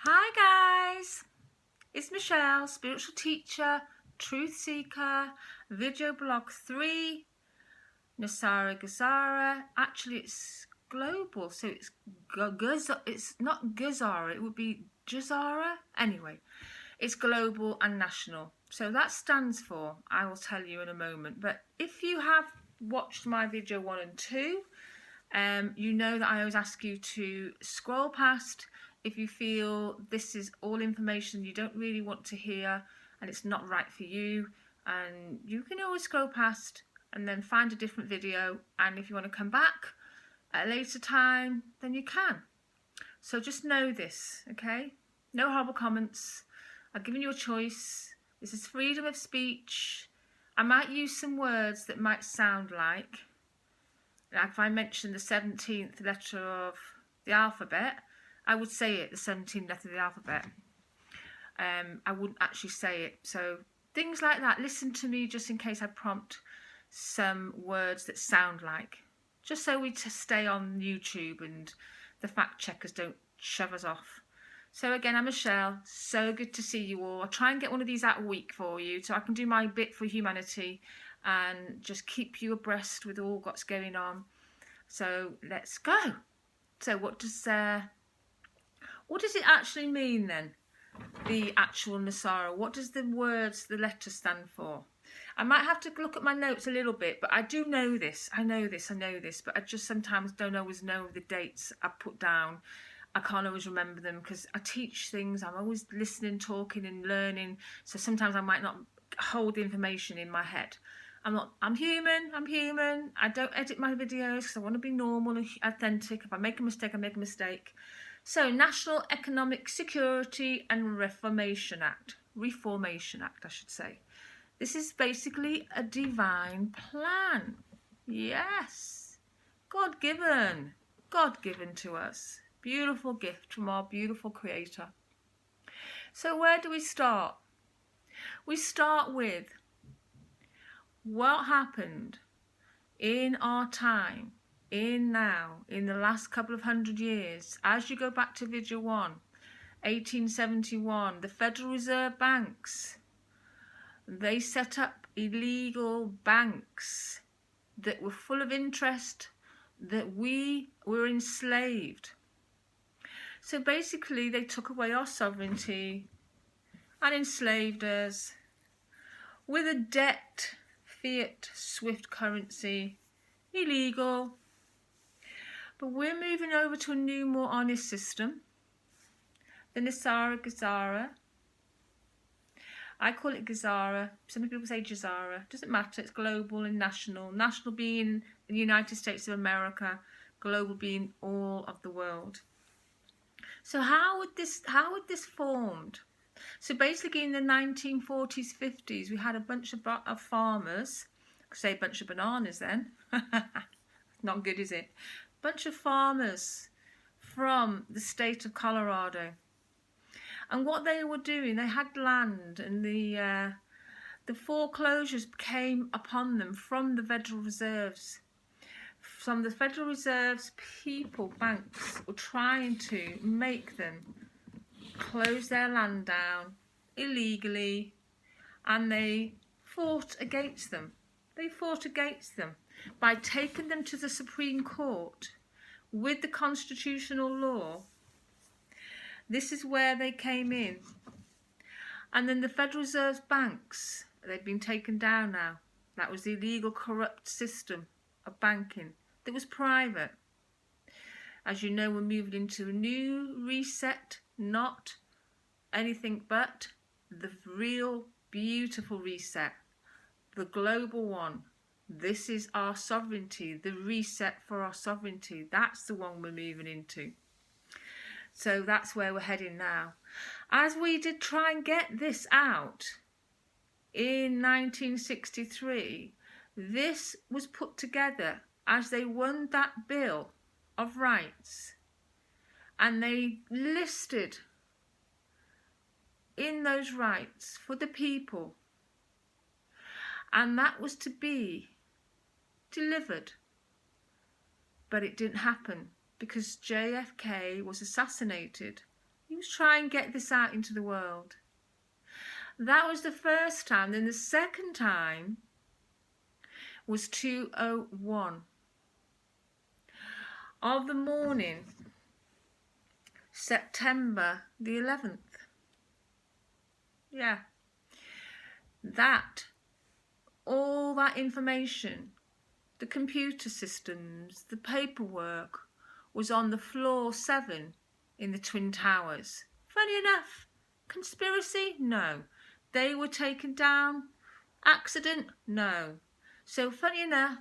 Hi guys, it's Michelle, spiritual teacher, truth seeker, video blog 3, Nesara Gesara. Actually it's global, so it's it's not Gesara, it would be Gesara. Anyway, it's global and national. So that stands for, I will tell you in a moment. But if you have watched my video 1 and 2, you know that I always ask you to scroll past if you feel this is all information you don't really want to hear and it's not right for you, and you can always scroll past and then find a different video, and if you want to come back at a later time then you can. So just know this, okay? No horrible comments. I've given you a choice. This is freedom of speech. I might use some words that might sound like if I mentioned the 17th letter of the alphabet, I would say it, the 17th letter of the alphabet. I wouldn't actually say it. So things like that, listen to me just in case I prompt some words that sound like. Just so we stay on YouTube and the fact checkers don't shove us off. So again, I'm Michelle. So good to see you all. I'll try and get one of these out a week for you so I can do my bit for humanity and just keep you abreast with all what's going on. So let's go. So what does it actually mean then? The actual Nesara. What does the words, the letters stand for? I might have to look at my notes a little bit, but I do know this. I know this, but I just sometimes don't always know the dates I put down. I can't always remember them because I teach things. I'm always listening, talking and learning. So sometimes I might not hold the information in my head. I'm human. I don't edit my videos because I want to be normal and authentic. If I make a mistake, I make a mistake. So, National Economic Security and Reformation Act, I should say. This is basically a divine plan. Yes. God-given to us. Beautiful gift from our beautiful Creator. So where do we start? We start with what happened in our time, in the last couple of 100 years. As you go back to video 1, 1871, the Federal Reserve banks, they set up illegal banks that were full of interest, that we were enslaved. So basically they took away our sovereignty and enslaved us with a debt, fiat, swift currency, illegal. But we're moving over to a new, more honest system, the Nesara Gesara. I call it Gesara. Some people say Gesara. Doesn't matter. It's global and national. National being the United States of America, global being all of the world. So how would this formed? So basically in the 1940s, 50s, we had a bunch of farmers. I could say a bunch of bananas then. Not good, is it? Bunch of farmers from the state of Colorado. And what they were doing, they had land, and the foreclosures came upon them from the Federal Reserves. From the Federal Reserve's banks were trying to make them close their land down illegally, and they fought against them. By taking them to the Supreme Court with the constitutional law. This is where they came in. And then the Federal Reserve banks, they've been taken down now. That was the illegal, corrupt system of banking that was private. As you know, we're moving into a new reset, not anything but the real beautiful reset, the global one. This is our sovereignty, the reset for our sovereignty. That's the one we're moving into. So that's where we're heading now. As we did try and get this out in 1963, this was put together as they won that Bill of Rights, and they listed in those rights for the people, and that was to be delivered. But it didn't happen because JFK was assassinated He was trying to get this out into the world. That was the first time. Then the second time was 2:01 of the morning, September the 11th. Yeah. That, all that information, the computer systems, the paperwork, was on the floor 7 in the Twin Towers. Funny enough, conspiracy? No. They were taken down. Accident? No. So funny enough,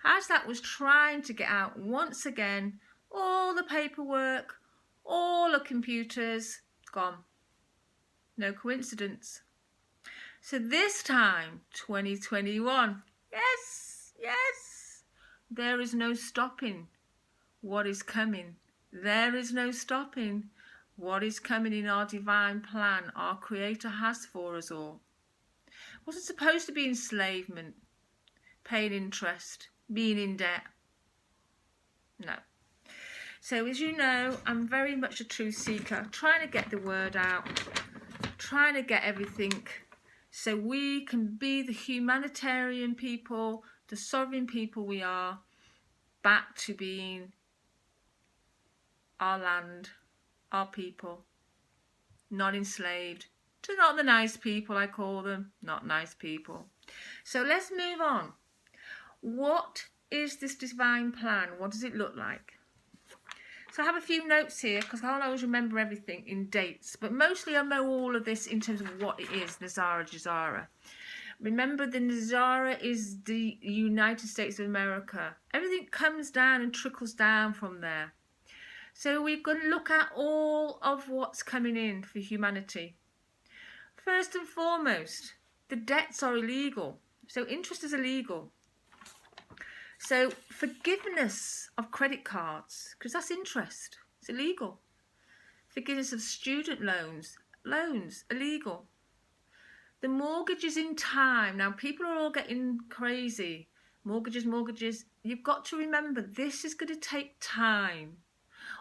as that was trying to get out once again, all the paperwork, all the computers, gone. No coincidence. So this time, 2021, yes, there is no stopping what is coming. There is no stopping what is coming in our divine plan our Creator has for us all. It wasn't supposed to be enslavement, paying interest, being in debt. No. So as you know, I'm very much a truth seeker, trying to get the word out, trying to get everything so we can be the humanitarian people, the sovereign people we are, back to being our land, our people, not enslaved to not the nice people, I call them, not nice people. So let's move on. What is this divine plan? What does it look like? So I have a few notes here because I don't always remember everything in dates, but mostly I know all of this in terms of what it is, Nesara, Gesara. Remember, the Nesara is the United States of America. Everything comes down and trickles down from there. So we're going to look at all of what's coming in for humanity. First and foremost, the debts are illegal. So interest is illegal. So forgiveness of credit cards, because that's interest, it's illegal. Forgiveness of student loans, illegal. The mortgages in time. Now people are all getting crazy. Mortgages. You've got to remember, this is going to take time.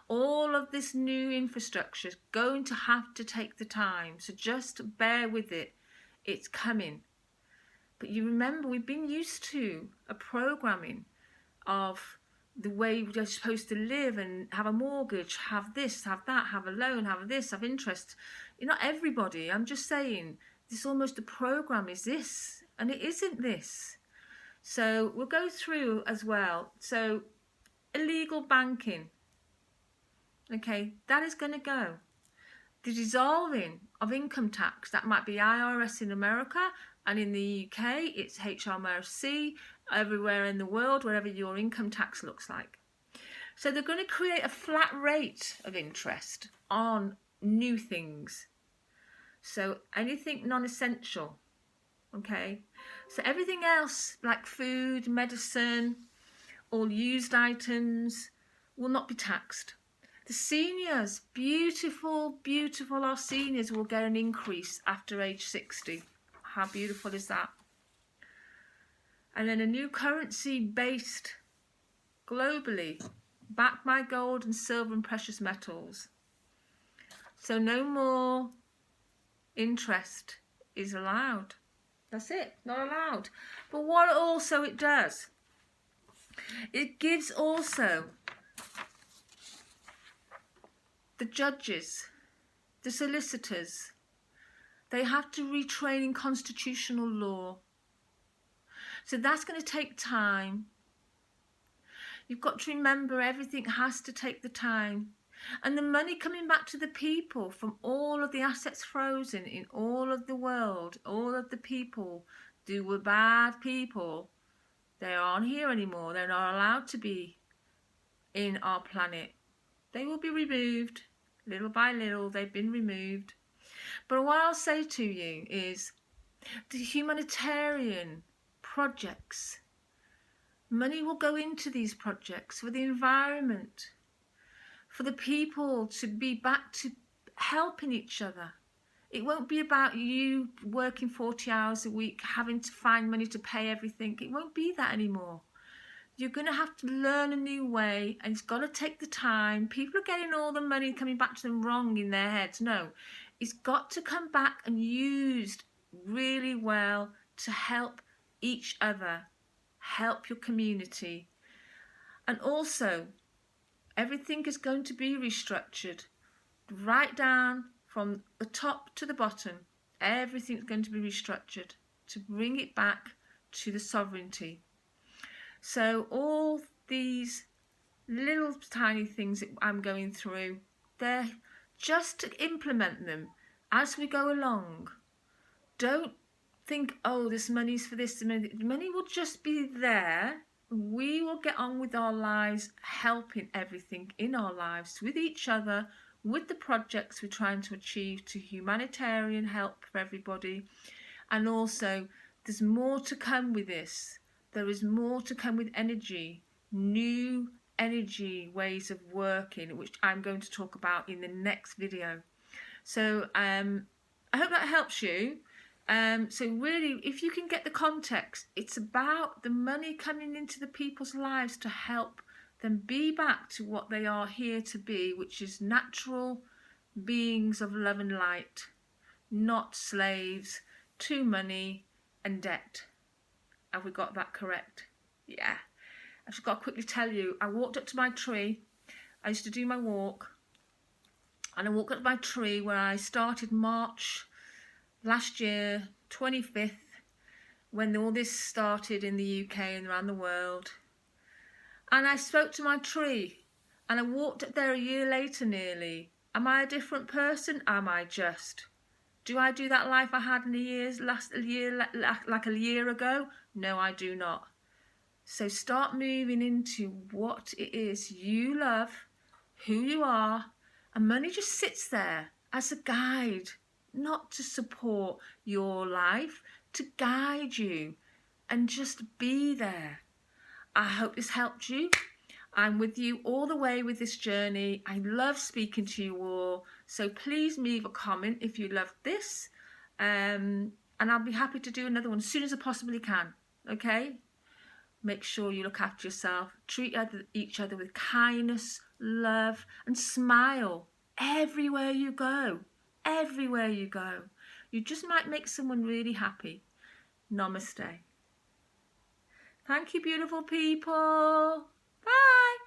All of this new infrastructure is going to have to take the time. So just bear with it. It's coming. But you remember, we've been used to a programming of the way we're supposed to live and have a mortgage, have this, have that, have a loan, have this, have interest. Not everybody, I'm just saying, this almost a program is this, and it isn't this. So we'll go through as well. So illegal banking. Okay, that is going to go. The dissolving of income tax, that might be IRS in America, and in the UK it's HMRC, everywhere in the world, wherever your income tax looks like. So they're going to create a flat rate of interest on new things. So anything non-essential, okay? So everything else like food, medicine, all used items will not be taxed. The seniors, beautiful, our seniors will get an increase after age 60. How beautiful is that? And then a new currency based globally, backed by gold and silver and precious metals. So no more interest is allowed. That's it, not allowed. But what also it does, it gives also the judges, the solicitors, they have to retrain in constitutional law. So that's going to take time. You've got to remember, everything has to take the time. And the money coming back to the people from all of the assets frozen in all of the world, all of the people who were bad people, they aren't here anymore. They're not allowed to be in our planet. They will be removed. Little by little, they've been removed. But what I'll say to you is the humanitarian projects, money will go into these projects for the environment, for the people to be back to helping each other. It won't be about you working 40 hours a week, having to find money to pay everything. It won't be that anymore. You're going to have to learn a new way, and it's got to take the time. People are getting all the money coming back to them wrong in their heads. No, it's got to come back and used really well to help each other, help your community. And also, everything is going to be restructured right down from the top to the bottom. Everything's going to be restructured to bring it back to the sovereignty. So all these little tiny things that I'm going through, they're just to implement them as we go along. Don't think, oh, this money's for this. The money will just be there. We will get on with our lives, helping everything in our lives, with each other, with the projects we're trying to achieve, to humanitarian help for everybody. And also, there's more to come with this. There is more to come with energy, new energy ways of working, which I'm going to talk about in the next video. So I hope that helps you. So really, if you can get the context, it's about the money coming into the people's lives to help them be back to what they are here to be, which is natural beings of love and light, not slaves to money and debt. Have we got that correct? Yeah. I've just got to quickly tell you, I walked up to my tree. I used to do my walk, and I walked up to my tree where I started March last year, 25th, when all this started in the UK and around the world. And I spoke to my tree, and I walked up there a year later nearly. Am I a different person? Am I just? Do I do that life I had in like a year ago? No, I do not. So start moving into what it is you love, who you are, and money just sits there as a guide, not to support your life, to guide you and just be there. I hope this helped you. I'm with you all the way with this journey. I love speaking to you all. So please leave a comment if you loved this. And I'll be happy to do another one as soon as I possibly can. Okay? Make sure you look after yourself. Treat each other with kindness, love, and smile everywhere you go. Everywhere you go. You just might make someone really happy. Namaste. Thank you, beautiful people. Bye.